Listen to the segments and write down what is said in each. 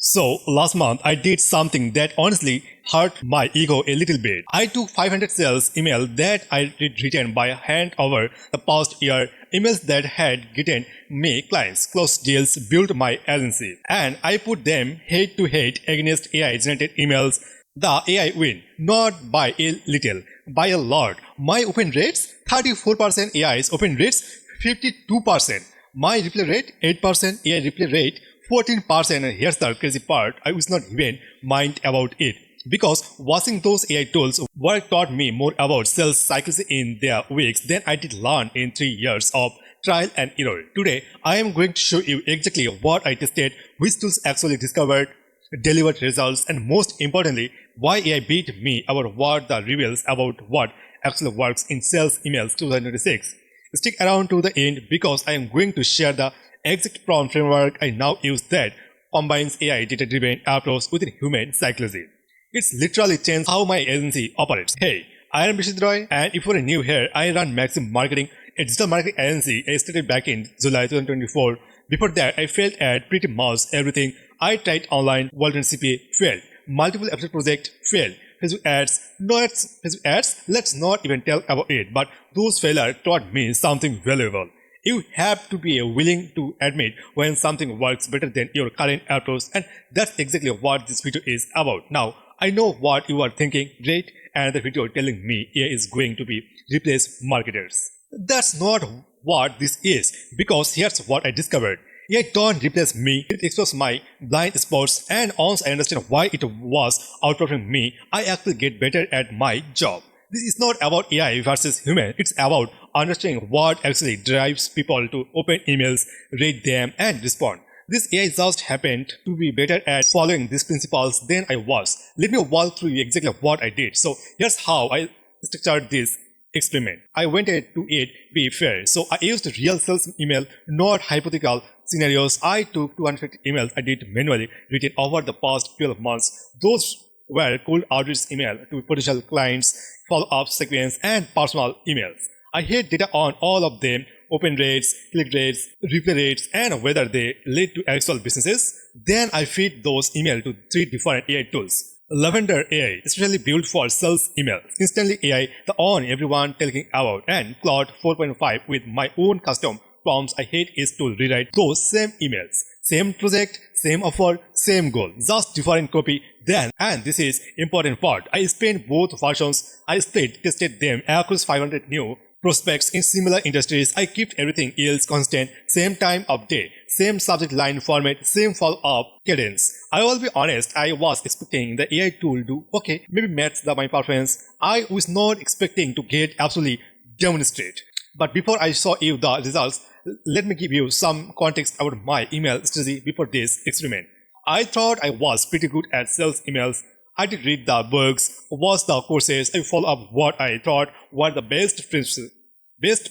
So last month I did something that honestly hurt my ego a little bit. I took 500 sales emails that I did written by hand over the past year, emails that had gotten me clients, closed deals, built my agency, and I put them head to head against AI generated emails. The AI win, not by a little, by a lot. My open rates 34%, AI's open rates 52%. My replay rate 8%, AI replay rate 14%, and here's the crazy part, I was not even mind about it. Because watching those AI tools work taught me more about sales cycles in their weeks than I did learn in 3 years of trial and error. Today, I am going to show you exactly what I tested, which tools actually discovered, delivered results, and most importantly, why AI beat me about what the reveals about what actually works in sales emails 2026. Stick around to the end because I am going to share the exact prompt framework I now use that combines AI data-driven approach with human psychology. It's literally changed how my agency operates. Hey, I am Bishit Roy, and if you're new here, I run Maxbe Marketing, a digital marketing agency I started back in July 2024. Before that, I failed at pretty much everything. I tried online, World CPA, failed. Multiple episode project, failed. Facebook ads, let's not even tell about it, but those failures taught me something valuable. You have to be willing to admit when something works better than your current approach, and that's exactly what this video is about. Now, I know what you are thinking, great, and the video telling me AI is going to be replace marketers. That's not what this is, because here's what I discovered. AI don't replace me, it exposes my blind spots, and once I understand why it was outperforming me, I actually get better at my job. This is not about AI versus human, it's about understanding what actually drives people to open emails, read them, and respond. This AI just happened to be better at following these principles than I was. Let me walk through exactly what I did. So here's how I structured this experiment. I wanted to it be fair, so I used real sales email, not hypothetical scenarios. I took 250 emails I did manually written over the past 12 months. Those were cold outreach email to potential clients, follow-up sequence, and personal emails. I had data on all of them, open rates, click rates, replay rates, and whether they lead to actual businesses. Then I feed those emails to 3 different AI tools. Lavender AI, especially built for sales emails. Instantly AI, the one everyone talking about, and Claude 4.5 with my own custom prompts I hate is to rewrite those same emails. Same project, same offer, same goal, just different copy. Then, and this is important part, I spent both versions. I tested them across 500 new prospects in similar industries. I kept everything else constant, same time of day, same subject line format, same follow-up cadence. I will be honest, I was expecting the AI tool to, maybe match my preference. I was not expecting to get absolutely demonstrate. But before I show you the results, let me give you some context about my email strategy before this experiment. I thought I was pretty good at sales emails. I did read the books, watch the courses, I follow up what I thought were the best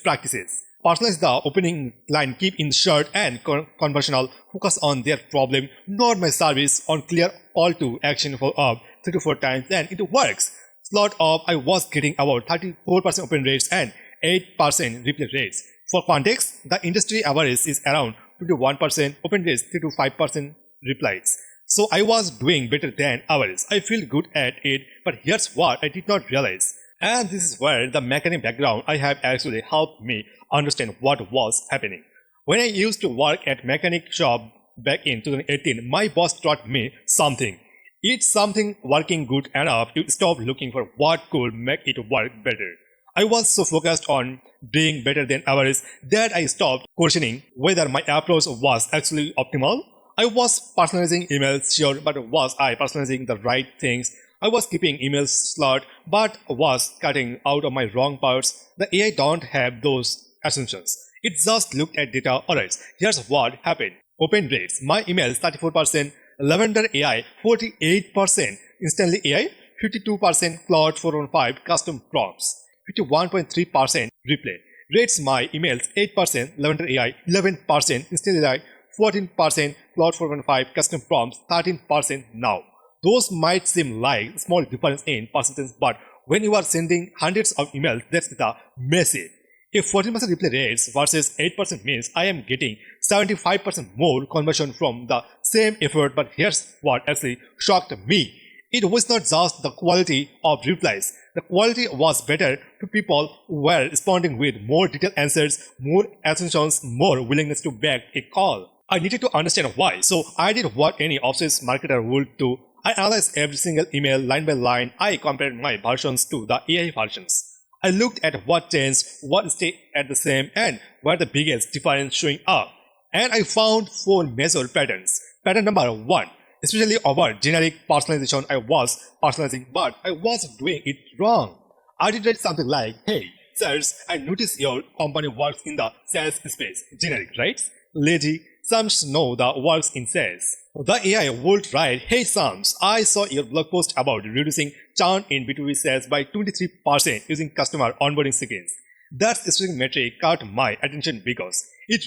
practices. Personalize the opening line, keep in short and conversational, focus on their problem, not my service, on clear call to action follow up 3 to 4 times, and it works. Slot up, I was getting about 34% open rates and 8% replay rates. For context, the industry average is around 21%, open rates 3 to 5% replies. So I was doing better than average. I feel good at it, but here's what I did not realize. And this is where the mechanic background I have actually helped me understand what was happening. When I used to work at mechanic shop back in 2018, my boss taught me something. It's something working good enough to stop looking for what could make it work better. I was so focused on being better than average that I stopped questioning whether my approach was actually optimal. I was personalizing emails, sure, but was I personalizing the right things? I was keeping emails slot, but was cutting out of my wrong parts. The AI don't have those assumptions. It just looked at data. Alright, here's what happened. Open rates. My emails 34%, Lavender AI 48%, Instantly AI 52%, Claude 4.5 custom prompts 51.3% replay. Rates my emails 8%, Lavender AI 11%, Instantly AI 14%, Claude 4.5 custom prompts 13% now. Those might seem like small difference in percentage, but when you are sending hundreds of emails, that's the massive. If 14% replay rates versus 8% means I am getting 75% more conversion from the same effort. But here's what actually shocked me. It was not just the quality of replies. The quality was better to people who were responding with more detailed answers, more attentions, more willingness to back a call. I needed to understand why, so I did what any obsessed marketer would do. I analyzed every single email line by line. I compared my versions to the AI versions. I looked at what changed, what stayed at the same, and where the biggest difference showing up. And I found 4 major patterns. Pattern number 1. Especially over generic personalization, I was personalizing, but I was doing it wrong. I did write something like, hey, sirs, I noticed your company works in the sales space. Generic, right? Lazy, Sams know the works in sales. The AI would write, hey Sams, I saw your blog post about reducing churn in B2B sales by 23% using customer onboarding sequence. That specific metric caught my attention because it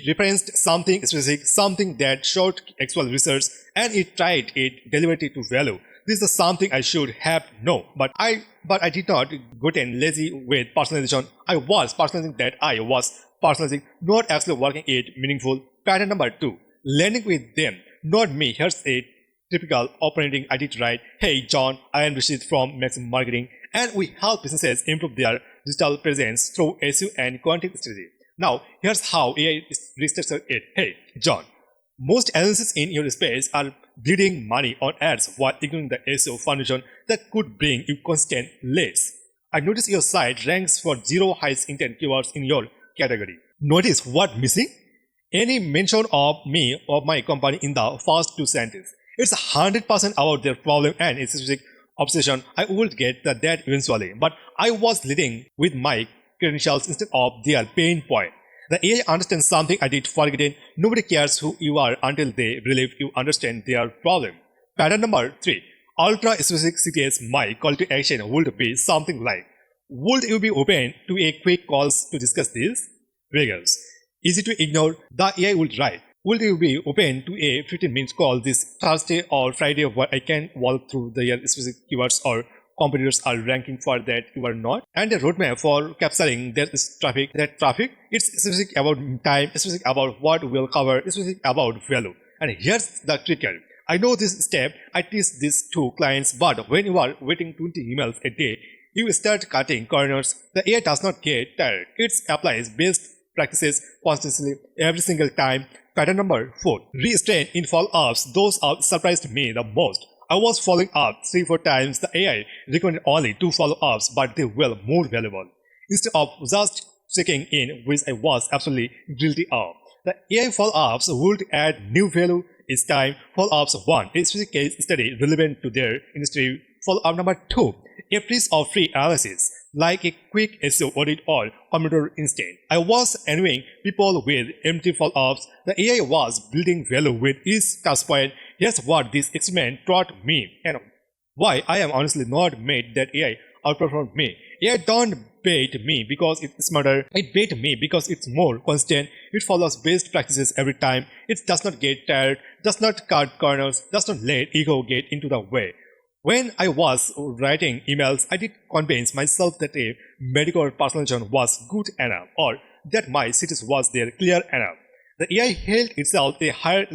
referenced something specific, something that showed actual research, and it tied it deliberately to value. This is something I should have known, but I did not get lazy with personalization. I was personalizing that I was personalizing, not actually working it meaningful. Pattern number 2, landing with them, not me. Here's a typical operating. I did write, hey John, I am Rashid from Maxbe Marketing, and we help businesses improve their digital presence through SEO and content strategy. Now, here's how AI restructured it. Hey, John, most agencies in your space are bleeding money on ads while ignoring the SEO foundation that could bring you constant leads. I noticed your site ranks for 0 high intent keywords in your category. Notice what missing? Any mention of me or my company in the first 2 sentences. It's 100% about their problem and its specific obsession. I would get that eventually, but I was leading with my credentials instead of their pain point. The AI understands something I did forget. Nobody cares who you are until they believe you understand their problem. Pattern number 3. Ultra specific CTAs. My call to action would be something like, would you be open to a quick calls to discuss this? Triggers. Easy to ignore. The AI would write, would you be open to a 15-minute call this Thursday or Friday where I can walk through the specific keywords or competitors are ranking for that you are not, and a roadmap for capturing that traffic. It's specific about time, specific about what we'll cover, specific about value. And here's the trigger. I know this step, I teach this to clients, but when you are waiting 20 emails a day, you start cutting corners. The AI does not get tired. It applies best practices constantly every single time. Pattern number 4. Restrain in follow-ups. Those surprised me the most. I was following up 3-4 times. The AI recommended only 2 follow-ups, but they were more valuable. Instead of just checking in, which I was absolutely guilty of. The AI follow-ups would add new value each time. Follow-ups 1. A specific case study relevant to their industry. Follow-up number 2. A piece of free analysis, like a quick SEO audit or computer instant. I was annoying people with empty follow-ups. The AI was building value with each touchpoint. Here's what this experiment taught me and why I am honestly not mad that AI outperformed me. AI don't bait me because it's smarter. It bait me because it's more constant. It follows best practices every time. It does not get tired, does not cut corners, does not let ego get into the way. When I was writing emails, I did convince myself that a medical personalization was good enough or that my cities was there clear enough. The AI held itself a higher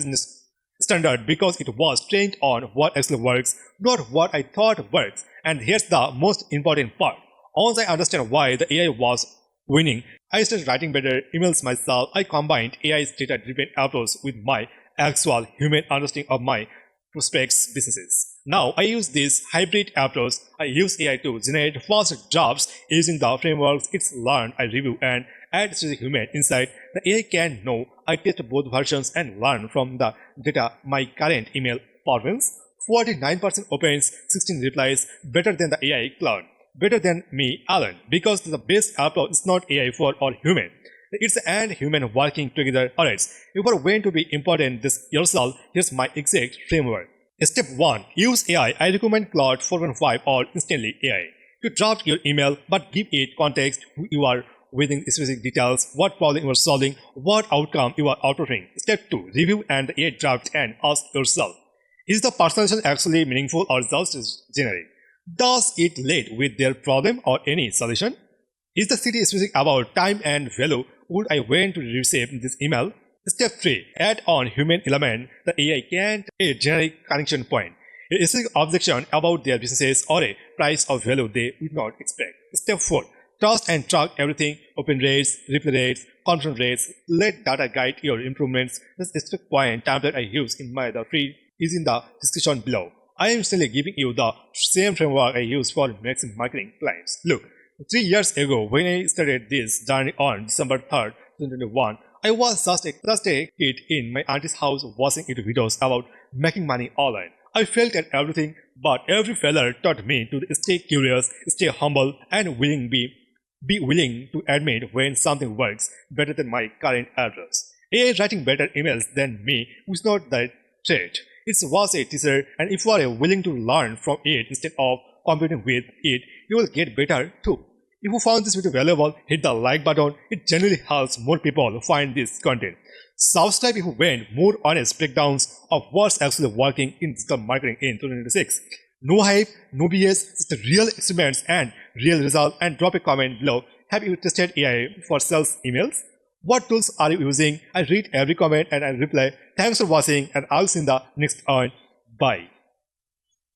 standard because it was trained on what actually works, not what I thought works. And here's the most important part. Once I understand why the AI was winning, I started writing better emails myself. I combined AI's data-driven approach with my actual human understanding of my prospects' businesses. Now I use this hybrid approach. I use AI to generate fast drafts using the frameworks it's learned. I review and add to the human insight. The AI can know I test both versions and learn from the data my current email performance. 49% opens, 16 replies, better than the AI Claude, better than me, Alan, because the best approach is not AI for all human. It's and human working together. Alright, if you are going to be important this yourself, here's my exact framework. Step 1. Use AI. I recommend Claude 4.5 or Instantly AI to draft your email, but give it context, who you are within specific details, what problem you are solving, what outcome you are outputting. Step 2. Review and the AI draft and ask yourself, is the personalization actually meaningful or just generic? Does it lead with their problem or any solution? Is the city specific about time and value would I want to receive this email? Step 3. Add on human element. The AI can't a generic connection point, a specific objection about their businesses, or a price or value they would not expect. Step 4. Trust and track everything: open rates, reply rates, conversion rates. Let data guide your improvements. The specific point template I use in my free is in the description below. I am still giving you the same framework I use for Maxbe Marketing clients. Look, 3 years ago when I started this journey on December 3rd, 2021, I was just a kid in my auntie's house watching YouTube videos about making money online. I failed at everything, but every failure taught me to stay curious, stay humble, and be willing to admit when something works better than my current address. AI writing better emails than me was not that trait. It was a teacher, and if you are willing to learn from it instead of competing with it, you will get better too. If you found this video valuable, hit the like button. It genuinely helps more people find this content. Subscribe if you want more honest breakdowns of what's actually working in digital marketing in 2026. No hype, no BS, just real experiments and real results. And drop a comment below. Have you tested AI for sales emails? What tools are you using? I read every comment and I reply. Thanks for watching, and I'll see you in the next one. Bye.